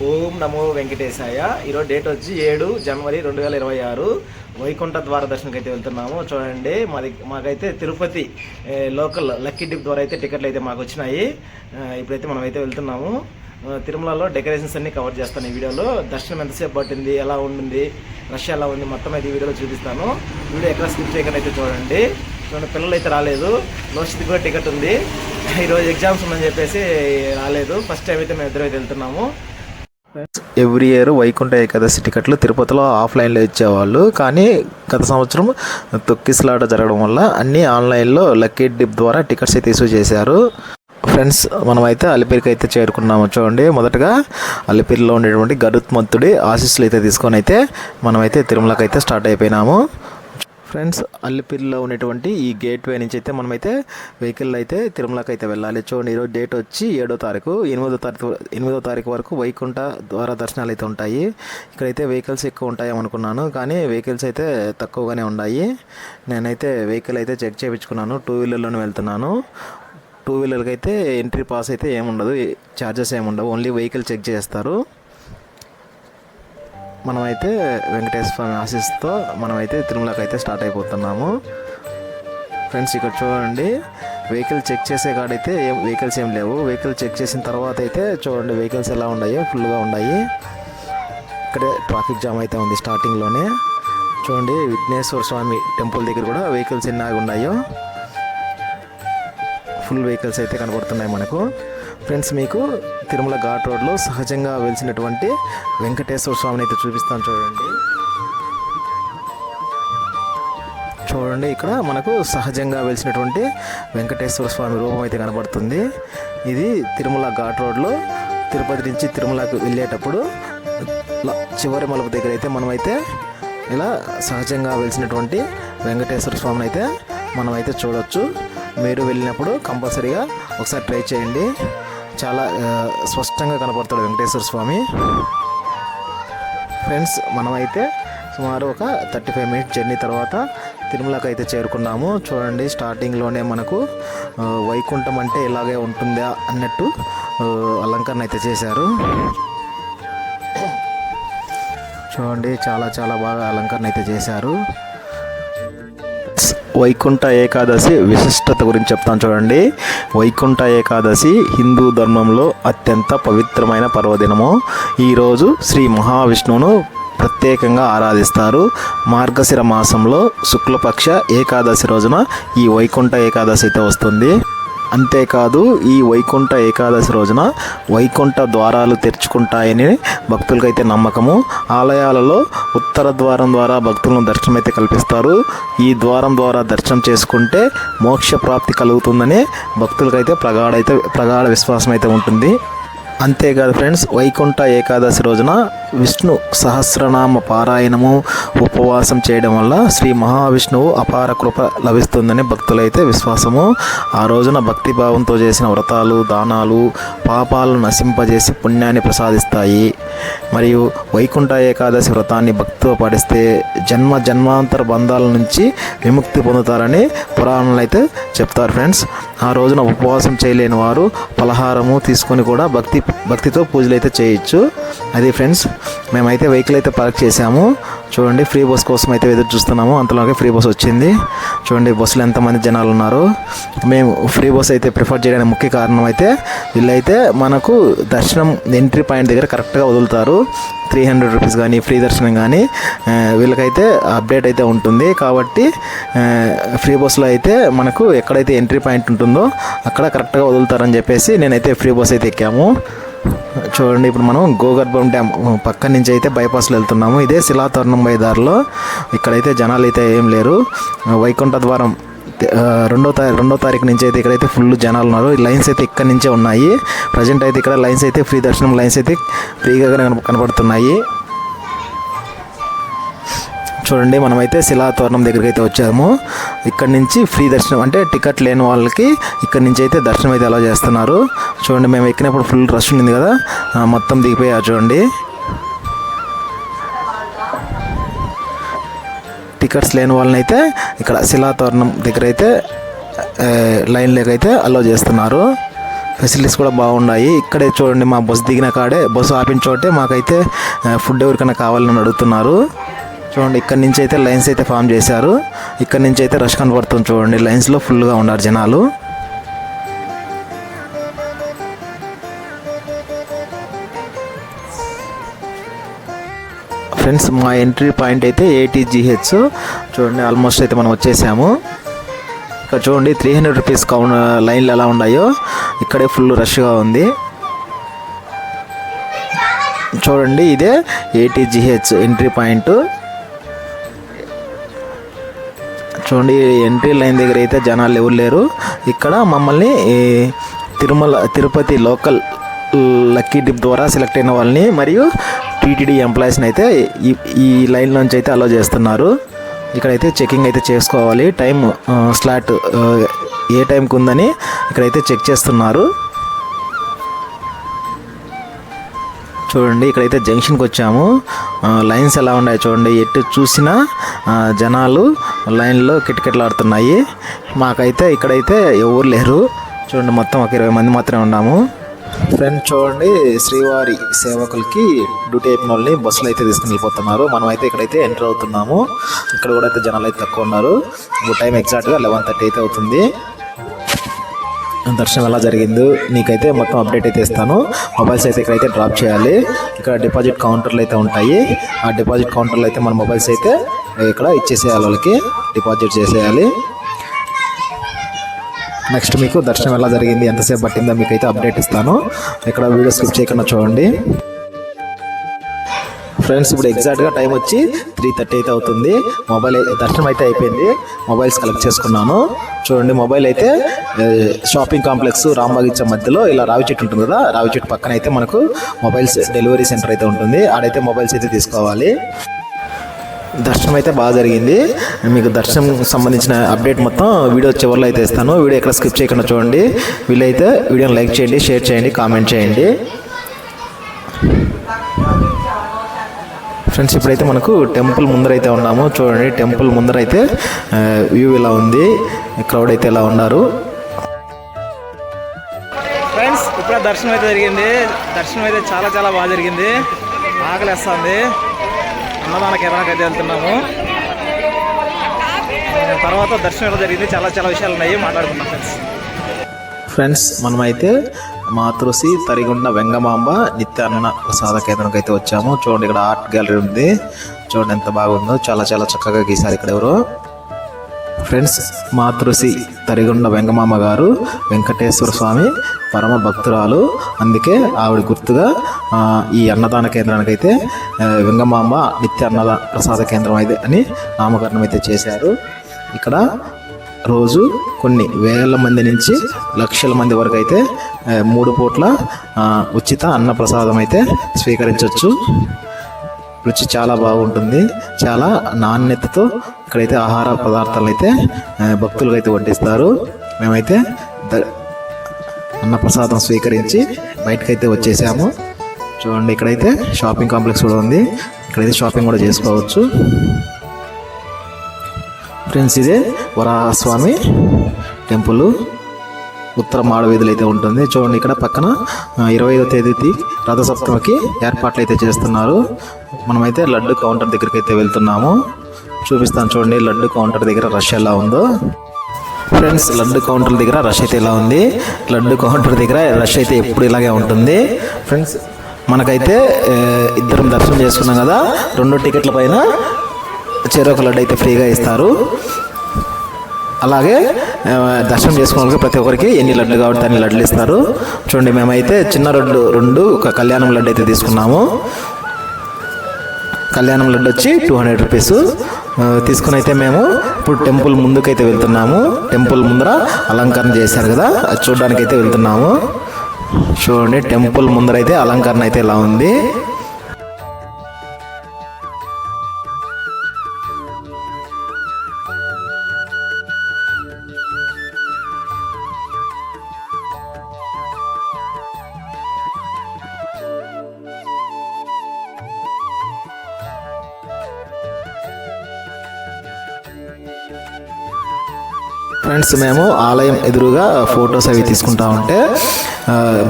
ఓం నమో వెంకటేశాయ. ఈరోజు డేట్ వచ్చి 7 జనవరి 2026. వైకుంఠ ద్వార దర్శనంకి అయితే వెళ్తున్నాము. చూడండి, మాకైతే తిరుపతి లోకల్ లక్కీ డిప్ ద్వారా అయితే టికెట్లు అయితే మాకు వచ్చినాయి. ఇప్పుడైతే మనం అయితే వెళ్తున్నాము. తిరుమలలో డెకరేషన్స్ అన్ని కవర్ చేస్తాను ఈ వీడియోలో. దర్శనం ఎంతసేపు పట్టింది, ఎలా ఉండింది, రష్ ఎలా ఉంది, మొత్తం అయితే ఈ వీడియోలో చూపిస్తాను. వీడియో ఎక్కడ స్కిప్ చేయకుండా అయితే చూడండి. పిల్లలు అయితే రాలేదు, లోషిత్ కూడా టికెట్ ఉంది. ఈరోజు ఎగ్జామ్స్ ఉందని చెప్పేసి రాలేదు. ఫస్ట్ టైం అయితే మేము ఇద్దరు అయితే వెళ్తున్నాము. ఎవ్రీ ఇయర్ వైకుంఠ ఏకాదశి టికెట్లు తిరుపతిలో ఆఫ్లైన్లో ఇచ్చేవాళ్ళు, కానీ గత సంవత్సరం తొక్కిసలాట జరగడం వల్ల అన్నీ ఆన్లైన్లో లక్కీ డిప్ ద్వారా టికెట్స్ అయితే ఇష్యూ చేశారు. ఫ్రెండ్స్, మనమైతే అలిపిరికి అయితే చేరుకున్నాము. చూడండి, మొదటగా అలిపిరిలో ఉండేటువంటి గరుత్మంతుడి ఆశీస్సులు అయితే తీసుకొని అయితే మనమైతే తిరుమలకి అయితే స్టార్ట్ అయిపోయినాము. ఫ్రెండ్స్, అల్లిపిరిలో ఉన్నటువంటి ఈ గేట్ వే నుంచి అయితే మనమైతే వెహికల్ అయితే తిరుమలకి అయితే వెళ్ళాలి. చూడండి, ఈరోజు డేట్ వచ్చి 7వ తారీఖు, 8వ తారీఖు వరకు వైకుంఠ ద్వార దర్శనాలు అయితే ఉంటాయి. ఇక్కడైతే వెహికల్స్ ఎక్కువ ఉంటాయేమనుకున్నాను, కానీ వెహికల్స్ అయితే తక్కువగానే ఉన్నాయి. నేనైతే వెహికల్ అయితే చెక్ చేయించుకున్నాను. 2 వీలర్లోనే వెళ్తున్నాను. 2 వీలర్కి అయితే ఎంట్రీ పాస్ అయితే ఏముండదు, ఛార్జెస్ ఏముండవు, ఓన్లీ వెహికల్ చెక్ చేస్తారు. మనమైతే వెంకటేశ్వర స్వామి ఆశీస్సుతో మనమైతే తిరుమలకి అయితే స్టార్ట్ అయిపోతున్నాము. ఫ్రెండ్స్, ఇక్కడ చూడండి, వెహికల్ చెక్ చేసే కాడైతే వెహికల్స్ ఏం లేవు. వెహికల్ చెక్ చేసిన తర్వాత అయితే చూడండి వెహికల్స్ ఎలా ఉన్నాయో, ఫుల్గా ఉన్నాయి. ఇక్కడే ట్రాఫిక్ జామ్ అయితే ఉంది స్టార్టింగ్లోనే. చూడండి, విఘ్నేశ్వర స్వామి టెంపుల్ దగ్గర కూడా వెహికల్స్ ఎన్ని ఆగి ఉన్నాయో, ఫుల్ వెహికల్స్ అయితే కనబడుతున్నాయి మనకు. ఫ్రెండ్స్, మీకు తిరుమల ఘాట్ రోడ్లో సహజంగా వెలిసినటువంటి వెంకటేశ్వర స్వామిని అయితే చూపిస్తాను. చూడండి, ఇక్కడ మనకు సహజంగా వెలిసినటువంటి వెంకటేశ్వర స్వామి రూపం అయితే కనబడుతుంది. ఇది తిరుమల ఘాట్ రోడ్లో తిరుపతి నుంచి తిరుమలకు వెళ్ళేటప్పుడు చివరి మలుపు దగ్గర అయితే మనమైతే ఇలా సహజంగా వెలిసినటువంటి వెంకటేశ్వర స్వామిని అయితే మనమైతే చూడవచ్చు. మీరు వెళ్ళినప్పుడు కంపల్సరీగా ఒకసారి ట్రై చేయండి. చాలా స్పష్టంగా కనపడతాడు వెంకటేశ్వర స్వామి. ఫ్రెండ్స్, మనమైతే సుమారు ఒక 35 మినిట్స్ జర్నీ తర్వాత తిరుమలకి అయితే చేరుకున్నాము. చూడండి, స్టార్టింగ్లోనే మనకు వైకుంఠం అంటే ఇలాగే ఉంటుందా అన్నట్టు అలంకరణ అయితే చేశారు. చూడండి, చాలా చాలా బాగా అలంకరణ అయితే చేశారు. వైకుంఠ ఏకాదశి విశిష్టత గురించి చెప్తాను. చూడండి, వైకుంఠ ఏకాదశి హిందూ ధర్మంలో అత్యంత పవిత్రమైన పర్వదినము. ఈరోజు శ్రీ మహావిష్ణువును ప్రత్యేకంగా ఆరాధిస్తారు. మార్గశిర మాసంలో శుక్లపక్ష ఏకాదశి రోజున ఈ వైకుంఠ ఏకాదశి అయితే వస్తుంది. అంతేకాదు, ఈ వైకుంఠ ఏకాదశి రోజున వైకుంఠ ద్వారాలు తెరుచుకుంటాయని భక్తులకైతే నమ్మకము. ఆలయాలలో ఉత్తర ద్వారం ద్వారా భక్తులను దర్శనం అయితే కల్పిస్తారు. ఈ ద్వారం ద్వారా దర్శనం చేసుకుంటే మోక్ష ప్రాప్తి కలుగుతుందని భక్తులకైతే ప్రగాఢ విశ్వాసం అయితే ఉంటుంది. అంతేకాదు ఫ్రెండ్స్, వైకుంఠ ఏకాదశి రోజున విష్ణు సహస్రనామ పారాయణము, ఉపవాసం చేయడం వల్ల శ్రీ మహావిష్ణువు అపార కృప లభిస్తుందని భక్తులైతే విశ్వాసము. ఆ రోజున భక్తిభావంతో చేసిన వ్రతాలు, దానాలు పాపాలను నశింపజేసి పుణ్యాన్ని ప్రసాదిస్తాయి. మరియు వైకుంఠ ఏకాదశి వ్రతాన్ని భక్తితో పాటిస్తే జన్మాంతర బంధాల నుంచి విముక్తి పొందుతారని పురాణాలు అయితే చెప్తారు. ఫ్రెండ్స్, ఆ రోజున ఉపవాసం చేయలేని వారు పలహారము తీసుకొని కూడా భక్తితో పూజలు అయితే చేయొచ్చు. అది ఫ్రెండ్స్, మేమైతే వెహికల్ అయితే పార్క్ చేసాము. చూడండి, ఫ్రీ బస్ కోసం అయితే ఎదురు చూస్తున్నాము. అంతలోనే ఫ్రీ బస్ వచ్చింది. చూడండి, బస్సులో ఎంతమంది జనాలు ఉన్నారు. మేము ఫ్రీ బస్ అయితే ప్రిఫర్ చేయడానికి ముఖ్య కారణం అయితే వీళ్ళైతే మనకు దర్శనం ఎంట్రీ పాయింట్ దగ్గర కరెక్ట్గా వదులుతారు. 300 రూపీస్ కానీ ఫ్రీ దర్శనం కానీ వీళ్ళకైతే అప్డేట్ అయితే ఉంటుంది. కాబట్టి ఫ్రీ బస్సులో అయితే మనకు ఎక్కడైతే ఎంట్రీ పాయింట్ ఉంటుందో అక్కడ కరెక్ట్గా వదులుతారని చెప్పేసి నేనైతే ఫ్రీ బస్ అయితే ఎక్కాము. చూడండి, ఇప్పుడు మనం గోగర్భం డ్యామ్ పక్క నుంచి అయితే బైపాస్లో వెళ్తున్నాము. ఇదే శిలాతోరణం దారిలో. ఇక్కడైతే జనాలు అయితే ఏం లేరు. వైకుంఠ ద్వారం 2వ తారీఖు నుంచి అయితే ఇక్కడైతే ఫుల్ జనాలు ఉన్నారు. ఈ లైన్స్ అయితే ఇక్కడ నుంచే ఉన్నాయి. ప్రజెంట్ అయితే ఇక్కడ లైన్స్ అయితే ఫ్రీ దర్శనం లైన్స్ అయితే ఫ్రీగా కనబడుతున్నాయి. చూడండి, మనమైతే శిలాతోరణం దగ్గరికి అయితే వచ్చాము. ఇక్కడ నుంచి ఫ్రీ దర్శనం అంటే టికెట్ లేని వాళ్ళకి ఇక్కడ నుంచి అయితే దర్శనం అయితే అలా చేస్తున్నారు. చూడండి, మేము ఎక్కినప్పుడు ఫుల్ రష్ ఉంది కదా, మొత్తం దిగిపోయారు. చూడండి, టికెట్స్ లేని వాళ్ళని అయితే ఇక్కడ శిలాతోరణం దగ్గర అయితే లైన్లోకి అయితే అలో చేస్తున్నారు. ఫెసిలిటీస్ కూడా బాగున్నాయి. ఇక్కడే చూడండి, మా బస్సు దిగిన కాడే, బస్సు ఆపిన చోటే మాకైతే ఫుడ్ ఎవరికైనా కావాలని అడుగుతున్నారు. చూడండి, ఇక్కడ నుంచి అయితే లైన్స్ అయితే ఫామ్ చేశారు. ఇక్కడ నుంచి అయితే రష్ కనబడుతుంది. చూడండి, లైన్స్లో ఫుల్గా ఉన్నారు జనాలు. ఫ్రెండ్స్, మా ఎంట్రీ పాయింట్ అయితే ATGH. చూడండి, ఆల్మోస్ట్ అయితే మనం వచ్చేసాము. ఇక్కడ చూడండి 300 రూపీస్ లైన్లు ఎలా ఉన్నాయో, ఇక్కడే ఫుల్ రష్గా ఉంది. చూడండి, ఇదే ATGH ఎంట్రీ పాయింట్. చూడండి, ఎంట్రీ లైన్ దగ్గర అయితే జనాలు ఎవరు లేరు. ఇక్కడ మమ్మల్ని తిరుపతి లోకల్ లక్కీ డిప్ ద్వారా సెలెక్ట్ అయిన వాళ్ళని మరియు టీటీడీ ఎంప్లాయీస్ని అయితే ఈ లైన్ నుంచి అయితే అలో చేస్తున్నారు. ఇక్కడైతే చెకింగ్ అయితే చేసుకోవాలి. టైం స్లాట్ ఏ టైంకి ఉందని ఇక్కడైతే చెక్ చేస్తున్నారు. చూడండి, ఇక్కడైతే జంక్షన్కి వచ్చాము. లైన్స్ ఎలా ఉన్నాయి చూడండి, ఎటు చూసినా జనాలు లైన్లో కిటకిటలాడుతున్నాయి. మాకైతే ఇక్కడైతే ఎవరు లేరు. చూడండి, మొత్తం ఒక 20 మంది మాత్రమే ఉన్నాము. ఫ్రెండ్స్, చూడండి, శ్రీవారి సేవకులకి డ్యూటీ అయిపోయిన వాళ్ళని బస్సులో అయితే తీసుకుని వెళ్ళిపోతున్నారు. మనం అయితే ఇక్కడైతే ఎంటర్ అవుతున్నాము. ఇక్కడ కూడా అయితే జనాలు అయితే తక్కువ ఉన్నారు. ఇప్పుడు టైం ఎగ్జాక్ట్గా 11:30 అయితే అవుతుంది. దర్శనం ఎలా జరిగిందో నీకైతే మొత్తం అప్డేట్ అయితే ఇస్తాను. మొబైల్స్ అయితే ఇక్కడైతే డ్రాప్ చేయాలి. ఇక్కడ డిపాజిట్ కౌంటర్లు అయితే ఉంటాయి. ఆ డిపాజిట్ కౌంటర్లో అయితే మన మొబైల్స్ అయితే ఇక్కడ ఇచ్చేసేయాలి, వాళ్ళకి డిపాజిట్ చేసేయాలి. నెక్స్ట్ మీకు దర్శనం ఎలా జరిగింది, ఎంతసేపు పట్టిందో మీకైతే అప్డేట్ ఇస్తాను. ఇక్కడ వీడియో స్కిప్ చేయకుండా చూడండి. ఫ్రెండ్స్, ఇప్పుడు ఎగ్జాక్ట్గా టైం వచ్చి 3:30 అయితే అవుతుంది. మొబైల్ దర్శనం అయితే అయిపోయింది. మొబైల్స్ కలెక్ట్ చేసుకున్నాను. చూడండి, మొబైల్ అయితే షాపింగ్ కాంప్లెక్స్ రాంబాగిచ్చ మధ్యలో ఇలా రావి చెట్టు ఉంటుంది కదా, రావి చెట్టు పక్కన అయితే మనకు మొబైల్స్ డెలివరీ సెంటర్ అయితే ఉంటుంది. ఆడైతే మొబైల్స్ అయితే తీసుకోవాలి. దర్శనం అయితే బాగా జరిగింది. మీకు దర్శనం సంబంధించిన అప్డేట్ మొత్తం వీడియో చివరిలో అయితే ఇస్తాను. వీడియో ఎక్కడ స్కిప్ చేయకుండా చూడండి. వీలైతే వీడియోని లైక్ చేయండి, షేర్ చేయండి, కామెంట్ చేయండి. ఫ్రెండ్స్, ఇప్పుడైతే మనకు టెంపుల్ ముందర అయితే ఉన్నాము. చూడండి, టెంపుల్ ముందర అయితే వ్యూ ఇలా ఉంది. క్రౌడ్ అయితే ఎలా ఉన్నారు. ఫ్రెండ్స్, ఇప్పుడే దర్శనం అయితే జరిగింది. దర్శనం అయితే చాలా చాలా బాగా జరిగింది. ఆకలిస్తుంది. అన్నదాన కేంద్రానికి అయితే వెళ్తున్నాము. తర్వాత దర్శనం ఎలా జరిగింది, చాలా చాలా విషయాలు ఉన్నాయి, మాట్లాడుకున్నాం. ఫ్రెండ్స్, మనమైతే మాతృశ్రీ తరిగొండ వెంగమాంబ నిత్య అన్న ప్రసాద కేంద్రంకి అయితే వచ్చాము. చూడండి, ఇక్కడ ఆర్ట్ గ్యాలరీ ఉంది. చూడండి ఎంత బాగుందో, చాలా చాలా చక్కగా గీశారు ఇక్కడ ఎవరో. ఫ్రెండ్స్, మాతృశ్రీ తరిగొండ వెంగమాంబ గారు వెంకటేశ్వర స్వామి పరమ భక్తురాలు. అందుకే ఆవిడ గుర్తుగా ఈ అన్నదాన కేంద్రానికి అయితే వెంగమాంబ నిత్య అన్నదాన ప్రసాద కేంద్రం అయితే అని నామకరణం అయితే చేశారు. ఇక్కడ రోజు కొన్ని వేల మంది నుంచి లక్షల మంది వరకు అయితే 3 పూట్ల ఉచిత అన్న ప్రసాదం అయితే స్వీకరించవచ్చు. రుచి చాలా బాగుంటుంది. చాలా నాణ్యతతో ఇక్కడైతే ఆహార పదార్థాలు అయితే భక్తులకు అయితే వడ్డిస్తారు. మేమైతే అన్నప్రసాదం స్వీకరించి బయటకైతే వచ్చేసాము. చూడండి, ఇక్కడైతే షాపింగ్ కాంప్లెక్స్ కూడా ఉంది. ఇక్కడైతే షాపింగ్ కూడా చేసుకోవచ్చు. ఫ్రెండ్స్, ఇదే వరాహస్వామి టెంపుల్ ఉత్తర మాడవీధులు అయితే ఉంటుంది. చూడండి, ఇక్కడ పక్కన 25వ తేదీకి రథసప్తమికి ఏర్పాట్లు అయితే చేస్తున్నారు. మనమైతే లడ్డు కౌంటర్ దగ్గరికి అయితే వెళ్తున్నాము. చూపిస్తాను చూడండి, లడ్డు కౌంటర్ దగ్గర రష్ ఎలా ఉందో. ఫ్రెండ్స్, లడ్డు కౌంటర్ దగ్గర రష్ అయితే ఎలా ఉంది. లడ్డు కౌంటర్ దగ్గర రష్ అయితే ఎప్పుడు ఇలాగే ఉంటుంది. ఫ్రెండ్స్, మనకైతే ఇద్దరం దర్శనం చేసుకున్నాం కదా, 2 టికెట్ల పైన చెరొక లడ్డు అయితే ఫ్రీగా ఇస్తారు. అలాగే దర్శనం చేసుకోవడానికి ప్రతి ఒక్కరికి ఎన్ని లడ్డు కాబట్టి అన్ని లడ్లు ఇస్తారు. చూడండి, మేమైతే చిన్న లడ్డు 2, ఒక కళ్యాణం లడ్డు అయితే తీసుకున్నాము. కళ్యాణం లడ్డు వచ్చి 200 రూపీస్ తీసుకుని అయితే మేము ఇప్పుడు టెంపుల్ ముందుకైతే వెళ్తున్నాము. టెంపుల్ ముందర అలంకరణ చేశారు కదా, అది చూడడానికి అయితే వెళ్తున్నాము. చూడండి, టెంపుల్ ముందర అయితే అలంకరణ అయితే ఇలా ఉంది. ఫ్రెండ్స్ మేము ఆలయం ఎదురుగా ఫొటోస్ అవి తీసుకుంటా ఉంటే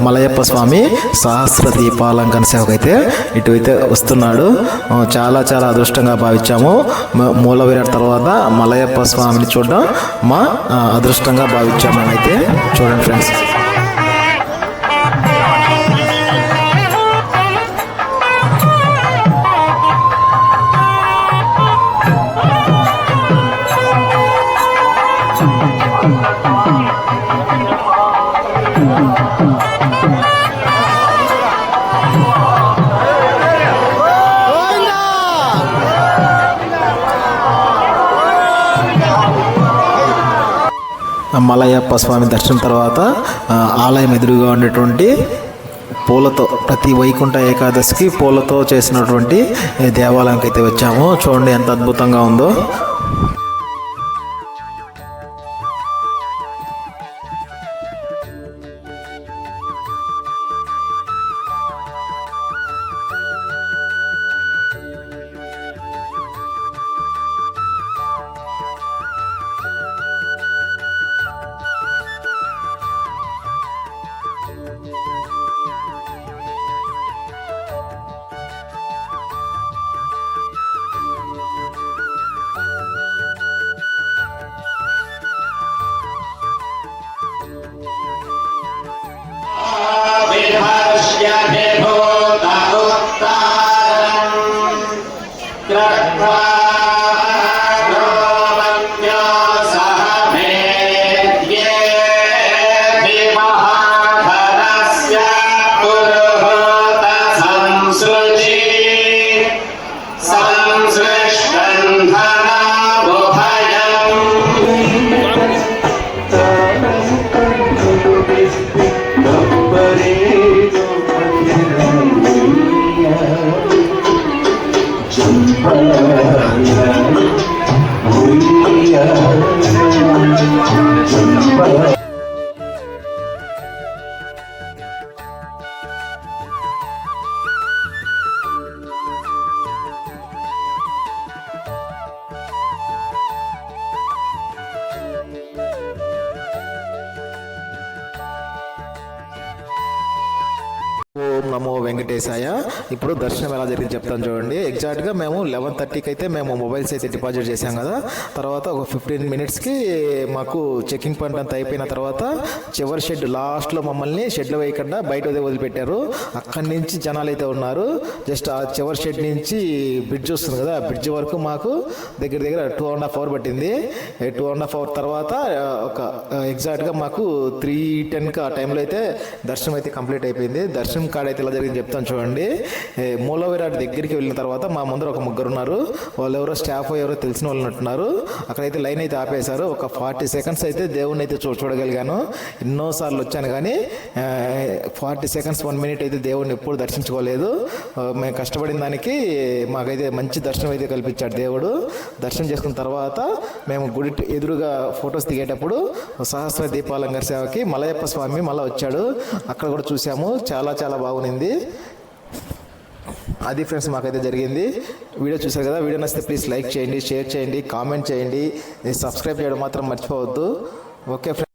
మలయప్ప స్వామి సహస్ర దీపాలంకరణ సేవకు అయితే ఇటువైతే వస్తున్నాడు. చాలా చాలా అదృష్టంగా భావించాము. మూల విరాట్ తర్వాత మలయప్ప స్వామిని చూడడం మా అదృష్టంగా భావించాము. అయితే చూడండి ఫ్రెండ్స్. మలయప్ప స్వామి దర్శనం తర్వాత ఆలయం ఎదురుగా ఉండేటువంటి పూలతో ప్రతి వైకుంఠ ఏకాదశికి పూలతో చేసినటువంటి దేవాలయంకి అయితే వచ్చాము. చూడండి ఎంత అద్భుతంగా ఉందో. ఓం నమో వెంకటేశాయ. ఇప్పుడు దర్శనం ఎలా జరిగింది చెప్తాను చూడండి. ఎగ్జాక్ట్గా మేము 11:30కి అయితే మేము మొబైల్స్ అయితే డిపాజిట్ చేసాం కదా. తర్వాత ఒక 15 మినిట్స్కి మాకు చెకింగ్ పాయింట్ అంతా అయిపోయిన తర్వాత చివరి షెడ్ లాస్ట్లో మమ్మల్ని షెడ్లో వేయకుండా బయట వదిలిపెట్టారు. అక్కడి నుంచి జనాలు అయితే ఉన్నారు. జస్ట్ ఆ చివరి షెడ్ నుంచి బ్రిడ్జ్ వస్తుంది కదా, ఆ బ్రిడ్జ్ వరకు మాకు దగ్గర దగ్గర 2.5 hours పట్టింది. 2.5 hours తర్వాత ఒక ఎగ్జాక్ట్గా మాకు 3:10కి ఆ టైంలో అయితే దర్శనం అయితే కంప్లీట్ అయిపోయింది. దర్శనం కాడ అయితే ఇలా జరిగింది చెప్తాను చూడండి. మూల విరాట్ దగ్గరికి వెళ్ళిన తర్వాత మా ముందర ఒక ముగ్గురు ఉన్నారు. వాళ్ళు ఎవరో స్టాఫ్ ఎవరో తెలిసిన వాళ్ళు ఉంటున్నారు. అక్కడైతే లైన్ అయితే ఆపేశారు. ఒక 40 seconds అయితే దేవుణ్ణి అయితే చూడగలిగాను. ఎన్నోసార్లు వచ్చాను కానీ 40 seconds 1 minute అయితే దేవుణ్ణి ఎప్పుడు దర్శించుకోలేదు. మేము కష్టపడిన దానికి మాకైతే మంచి దర్శనం అయితే కల్పించాడు దేవుడు. దర్శనం చేసుకున్న తర్వాత మేము గుడి ఎదురుగా ఫొటోస్ దిగేటప్పుడు సహస్ర దీపాలంకరణ సేవకి మలయప్ప స్వామి మళ్ళీ వచ్చాడు. అక్కడ కూడా చూసాము. చాలా చాలా బాగుంది. అది ఫ్రెండ్స్ మాకైతే జరిగింది. వీడియో చూసారు కదా. వీడియో నచ్చితే ప్లీజ్ లైక్ చేయండి, షేర్ చేయండి, కామెంట్ చేయండి, సబ్స్క్రైబ్ చేయడం మాత్రం మర్చిపోవద్దు. Okay friends.